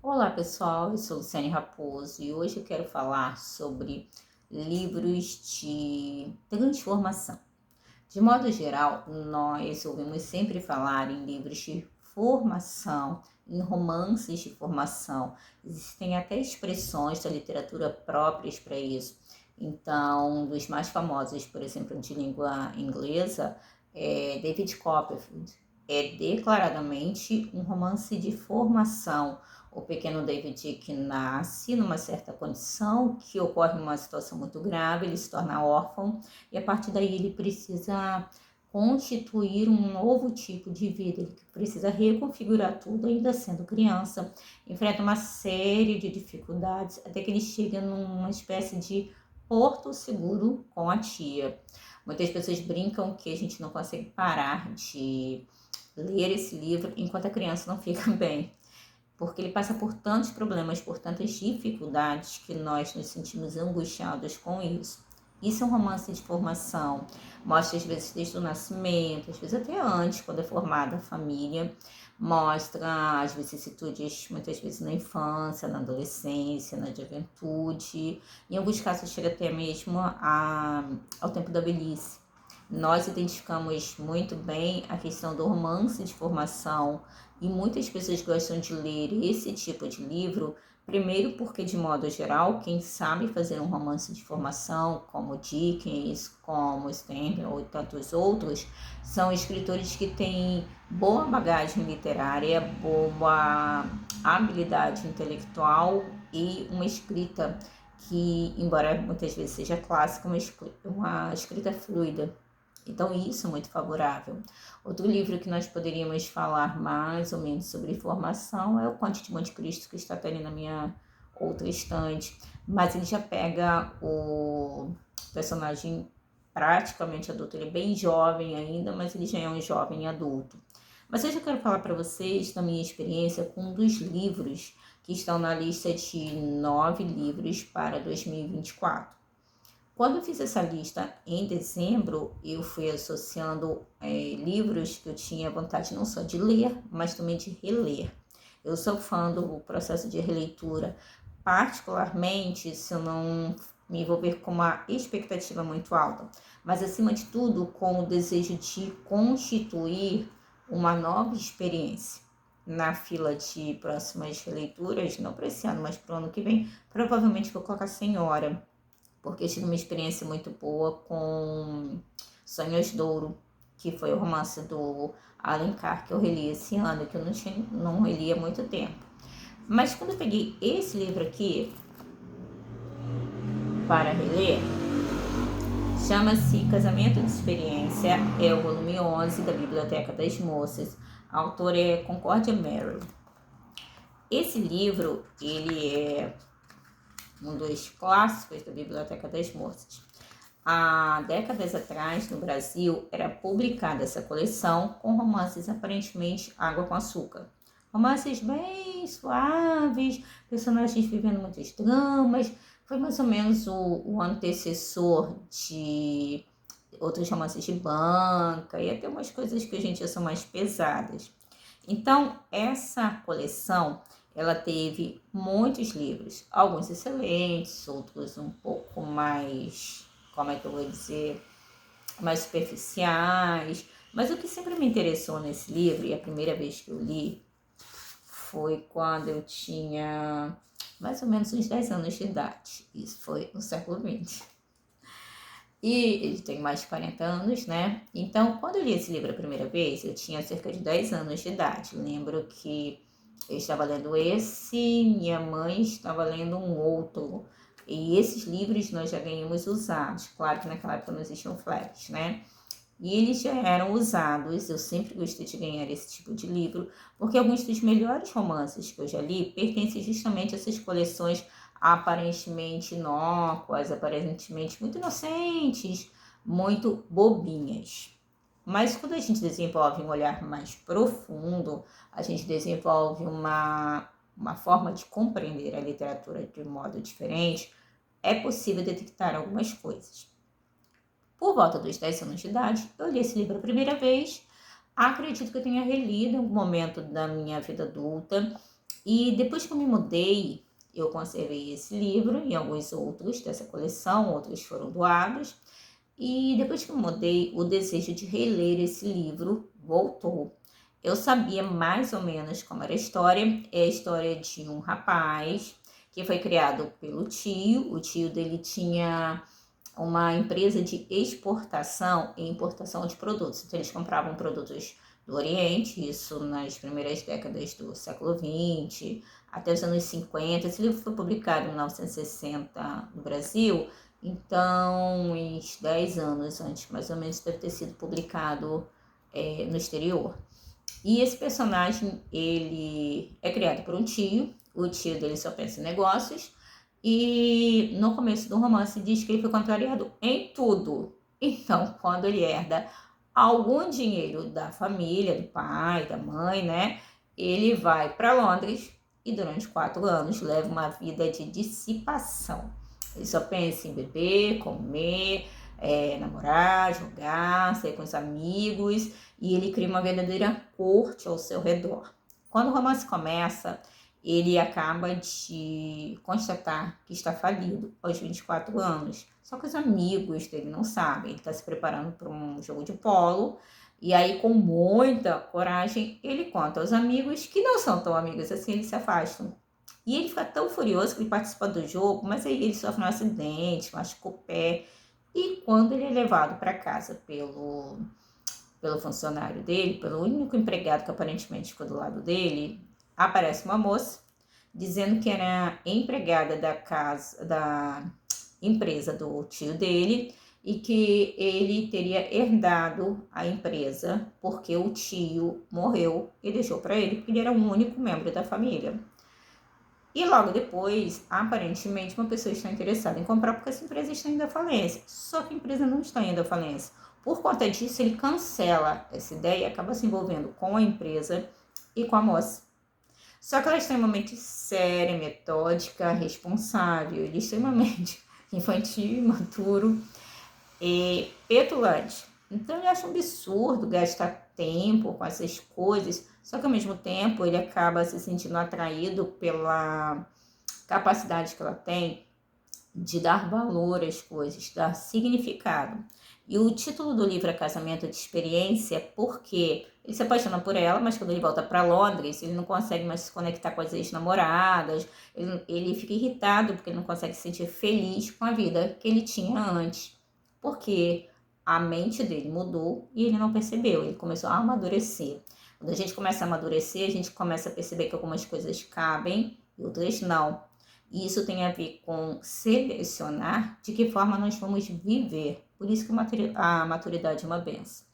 Olá pessoal, eu sou Luciane Raposo e hoje eu quero falar sobre livros de transformação. De modo geral, nós ouvimos sempre falar em livros de formação, em romances de formação. Existem até expressões da literatura próprias para isso. Então, um dos mais famosos, por exemplo, de língua inglesa, é David Copperfield. É declaradamente um romance de formação. O pequeno David que nasce numa certa condição, que ocorre uma situação muito grave, ele se torna órfão e a partir daí ele precisa constituir um novo tipo de vida, ele precisa reconfigurar tudo, ainda sendo criança, enfrenta uma série de dificuldades até que ele chega numa espécie de porto seguro com a tia. Muitas pessoas brincam que a gente não consegue parar de ler esse livro enquanto a criança não fica bem, porque ele passa por tantos problemas, por tantas dificuldades que nós nos sentimos angustiados com isso. Isso é um romance de formação, mostra às vezes desde o nascimento, às vezes até antes, quando é formada a família, mostra as vicissitudes muitas vezes na infância, na adolescência, na juventude, em alguns casos chega até mesmo ao tempo da velhice. Nós identificamos muito bem a questão do romance de formação e muitas pessoas gostam de ler esse tipo de livro, primeiro porque, de modo geral, quem sabe fazer um romance de formação, como Dickens, como Stendhal e tantos outros, são escritores que têm boa bagagem literária, boa habilidade intelectual e uma escrita que, embora muitas vezes seja clássica, uma escrita fluida. Então, isso é muito favorável. Outro livro que nós poderíamos falar mais ou menos sobre formação é o Conde de Monte Cristo, que está ali na minha outra estante. Mas ele já pega o personagem praticamente adulto. Ele é bem jovem ainda, mas ele já é um jovem adulto. Mas hoje eu quero falar para vocês da minha experiência com um dos livros que estão na lista de 9 livros para 2024. Quando eu fiz essa lista em dezembro, eu fui associando livros que eu tinha vontade não só de ler, mas também de reler. Eu sou fã do processo de releitura, particularmente se eu não me envolver com uma expectativa muito alta, mas acima de tudo com o desejo de constituir uma nova experiência. Na fila de próximas releituras, não para esse ano, mas para o ano que vem, provavelmente vou colocar Senhora, porque eu tive uma experiência muito boa com Sonhos Douro, que foi o romance do Alencar que eu reli esse ano, que eu não reli há muito tempo. Mas quando eu peguei esse livro aqui para reler, chama-se Casamento de Experiência, é o volume 11 da Biblioteca das Moças, a autora é Concórdia Merrill. Esse livro, ele é um dos clássicos da Biblioteca das Moças. Há décadas atrás, no Brasil, era publicada essa coleção com romances aparentemente água com açúcar. Romances bem suaves, personagens vivendo muitos dramas. Foi mais ou menos o antecessor de outros romances de banca e até umas coisas que a gente já são mais pesadas. Então, essa coleção, ela teve muitos livros, alguns excelentes, outros um pouco mais, como é que eu vou dizer, mais superficiais. Mas o que sempre me interessou nesse livro, e a primeira vez que eu li, foi quando eu tinha mais ou menos uns 10 anos de idade. Isso foi no século XX. E ele tem mais de 40 anos, né? Então, quando eu li esse livro a primeira vez, eu tinha cerca de 10 anos de idade. Lembro que eu estava lendo esse, minha mãe estava lendo um outro. E esses livros nós já ganhamos usados. Claro que naquela época não existiam flaps, né? E eles já eram usados. Eu sempre gostei de ganhar esse tipo de livro, porque alguns dos melhores romances que eu já li pertencem justamente a essas coleções aparentemente inócuas, aparentemente muito inocentes, muito bobinhas. Mas quando a gente desenvolve um olhar mais profundo, a gente desenvolve uma forma de compreender a literatura de um modo diferente, é possível detectar algumas coisas. Por volta dos 10 anos de idade, eu li esse livro a primeira vez. Acredito que eu tenha relido em algum momento da minha vida adulta. E depois que eu me mudei, eu conservei esse livro e alguns outros dessa coleção, outros foram doados. E depois que eu mudei, o desejo de reler esse livro voltou. Eu sabia mais ou menos como era a história. É a história de um rapaz que foi criado pelo tio. O tio dele tinha uma empresa de exportação e importação de produtos. Então, eles compravam produtos do Oriente, isso nas primeiras décadas do século XX, até os anos 50. Esse livro foi publicado em 1960 no Brasil, então, uns 10 anos antes, mais ou menos, deve ter sido publicado no exterior. E esse personagem, ele é criado por um tio, o tio dele só pensa em negócios, e no começo do romance diz que ele foi contrariado em tudo. Então, quando ele herda algum dinheiro da família, do pai, da mãe, né? Ele vai para Londres e durante 4 anos leva uma vida de dissipação. Ele só pensa em beber, comer, namorar, jogar, sair com os amigos, e ele cria uma verdadeira corte ao seu redor. Quando o romance começa, ele acaba de constatar que está falido aos 24 anos. Só que os amigos dele não sabem. Ele está se preparando para um jogo de polo. E aí, com muita coragem, ele conta aos amigos que não são tão amigos assim, eles se afastam. E ele fica tão furioso que ele participa do jogo, mas aí ele sofre um acidente, machuca o pé. E quando ele é levado para casa pelo funcionário dele, pelo único empregado que aparentemente ficou do lado dele, aparece uma moça dizendo que era empregada da empresa do tio dele e que ele teria herdado a empresa porque o tio morreu e deixou para ele, porque ele era o único membro da família. E logo depois, aparentemente, uma pessoa está interessada em comprar porque essa empresa está indo à falência. Só que a empresa não está indo à falência. Por conta disso, ele cancela essa ideia e acaba se envolvendo com a empresa e com a moça. Só que ela é extremamente séria, metódica, responsável, ele é extremamente infantil, imaturo e petulante. Então ele acha um absurdo gastar tempo com essas coisas, só que ao mesmo tempo ele acaba se sentindo atraído pela capacidade que ela tem de dar valor às coisas, dar significado. E o título do livro é Casamento de Experiência, porque ele se apaixona por ela, mas quando ele volta para Londres, ele não consegue mais se conectar com as ex-namoradas, ele fica irritado porque ele não consegue se sentir feliz com a vida que ele tinha antes, porque a mente dele mudou e ele não percebeu, ele começou a amadurecer. Quando a gente começa a amadurecer, a gente começa a perceber que algumas coisas cabem e outras não. E isso tem a ver com selecionar de que forma nós vamos viver. Por isso que a maturidade é uma benção.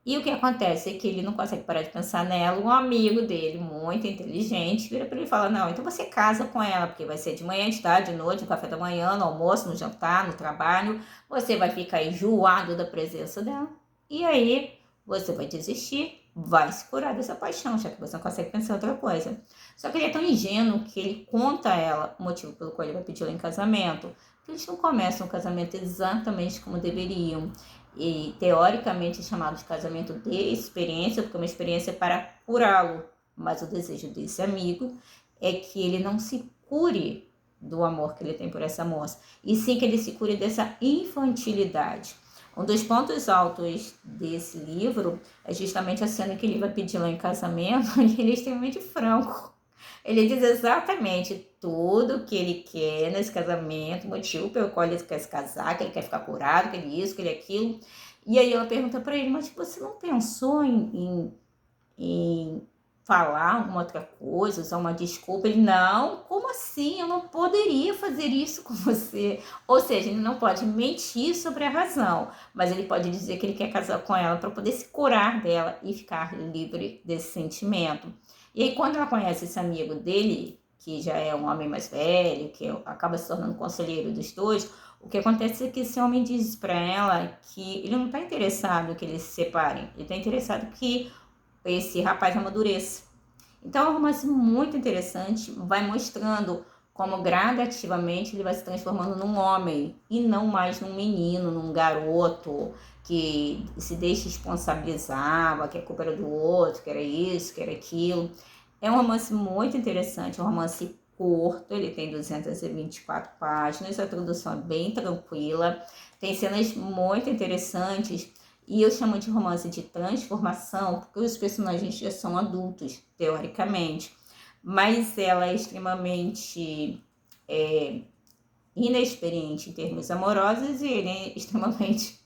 E o que acontece é que ele não consegue parar de pensar nela. Um amigo dele, muito inteligente, vira para ele e fala: não, então você casa com ela, porque vai ser de manhã, de tarde, de noite, no café da manhã, no almoço, no jantar, no trabalho. Você vai ficar enjoado da presença dela. E aí você vai desistir, vai se curar dessa paixão, já que você não consegue pensar em outra coisa. Só que ele é tão ingênuo que ele conta a ela o motivo pelo qual ele vai pedir ela em casamento. Porque eles não começam o casamento exatamente como deveriam. E teoricamente é chamado de casamento de experiência, porque é uma experiência para curá-lo. Mas o desejo desse amigo é que ele não se cure do amor que ele tem por essa moça, e sim que ele se cure dessa infantilidade. Um dos pontos altos desse livro é justamente a cena que ele vai pedir lá em casamento, e ele é extremamente franco. Ele diz exatamente tudo que ele quer nesse casamento, o motivo pelo qual ele quer se casar, que ele quer ficar curado, que ele isso, que ele aquilo. E aí ela pergunta para ele: mas você não pensou em falar alguma outra coisa, usar uma desculpa? Ele: não, como assim? Eu não poderia fazer isso com você. Ou seja, ele não pode mentir sobre a razão, mas ele pode dizer que ele quer casar com ela para poder se curar dela e ficar livre desse sentimento. E aí, quando ela conhece esse amigo dele, que já é um homem mais velho, que acaba se tornando conselheiro dos dois, o que acontece é que esse homem diz para ela que ele não está interessado que eles se separem, ele está interessado que esse rapaz amadureça. Então é um romance muito interessante, vai mostrando como gradativamente ele vai se transformando num homem e não mais num menino, num garoto que se deixa responsabilizava, que a culpa era do outro, que era isso, que era aquilo. É um romance muito interessante, um romance curto, ele tem 224 páginas, a tradução é bem tranquila, tem cenas muito interessantes e eu chamo de romance de transformação porque os personagens já são adultos, teoricamente, mas ela é extremamente inexperiente em termos amorosos e ele é extremamente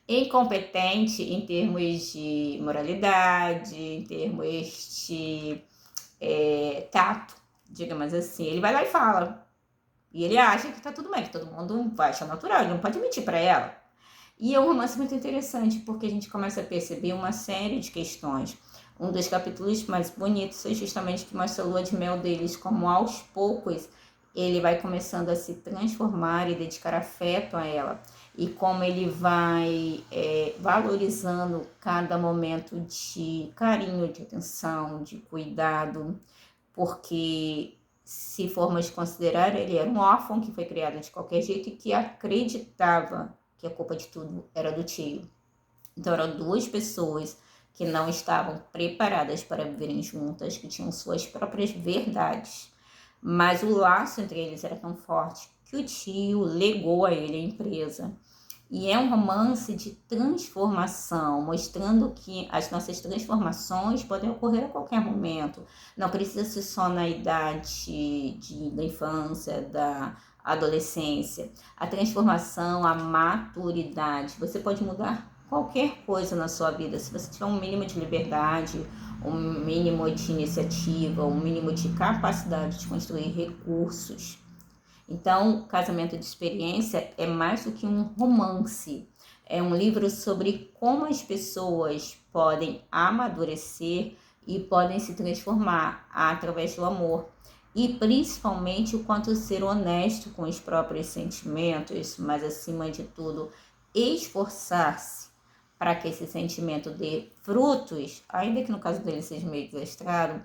incompetente em termos de moralidade, em termos de tato, digamos assim. Ele vai lá e fala. E ele acha que tá tudo bem, que todo mundo vai achar natural, ele não pode mentir para ela. E é um romance muito interessante, porque a gente começa a perceber uma série de questões. Um dos capítulos mais bonitos é justamente que mostra a lua de mel deles, como aos poucos ele vai começando a se transformar e dedicar afeto a ela. E como ele vai valorizando cada momento de carinho, de atenção, de cuidado, porque se formos considerar, ele era um órfão que foi criado de qualquer jeito e que acreditava que a culpa de tudo era do tio. Então eram duas pessoas que não estavam preparadas para viverem juntas, que tinham suas próprias verdades. Mas o laço entre eles era tão forte que o tio legou a ele a empresa. E é um romance de transformação, mostrando que as nossas transformações podem ocorrer a qualquer momento. Não precisa ser só na idade da infância, da adolescência. A transformação, a maturidade. Você pode mudar qualquer coisa na sua vida. Se você tiver um mínimo de liberdade, um mínimo de iniciativa, um mínimo de capacidade de construir recursos. Então, Casamento de Experiência é mais do que um romance. É um livro sobre como as pessoas podem amadurecer e podem se transformar através do amor. E principalmente o quanto ser honesto com os próprios sentimentos, mas acima de tudo, esforçar-se para que esse sentimento dê frutos, ainda que no caso dele seja meio desastrado,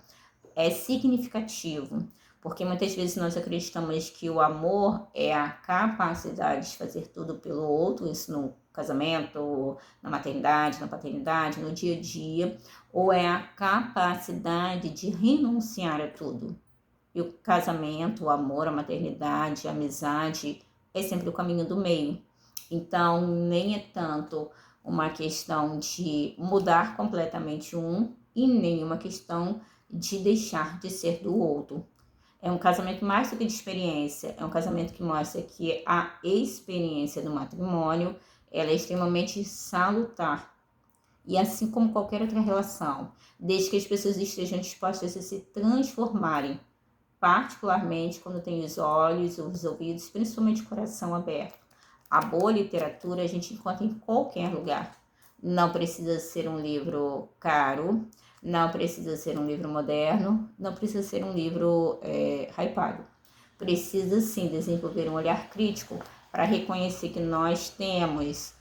é significativo. Porque muitas vezes nós acreditamos que o amor é a capacidade de fazer tudo pelo outro, isso no casamento, na maternidade, na paternidade, no dia a dia, ou é a capacidade de renunciar a tudo. E o casamento, o amor, a maternidade, a amizade é sempre o caminho do meio. Então, nem é tanto uma questão de mudar completamente um e nem uma questão de deixar de ser do outro. É um casamento mais do que de experiência, é um casamento que mostra que a experiência do matrimônio ela é extremamente salutar. E assim como qualquer outra relação, desde que as pessoas estejam dispostas a se transformarem, particularmente quando tem os olhos, os ouvidos, principalmente o coração aberto. A boa literatura a gente encontra em qualquer lugar. Não precisa ser um livro caro, não precisa ser um livro moderno, não precisa ser um livro hypado. Precisa sim desenvolver um olhar crítico para reconhecer que nós temos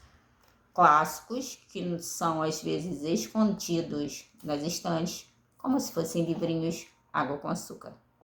clássicos que são às vezes escondidos nas estantes, como se fossem livrinhos água com açúcar.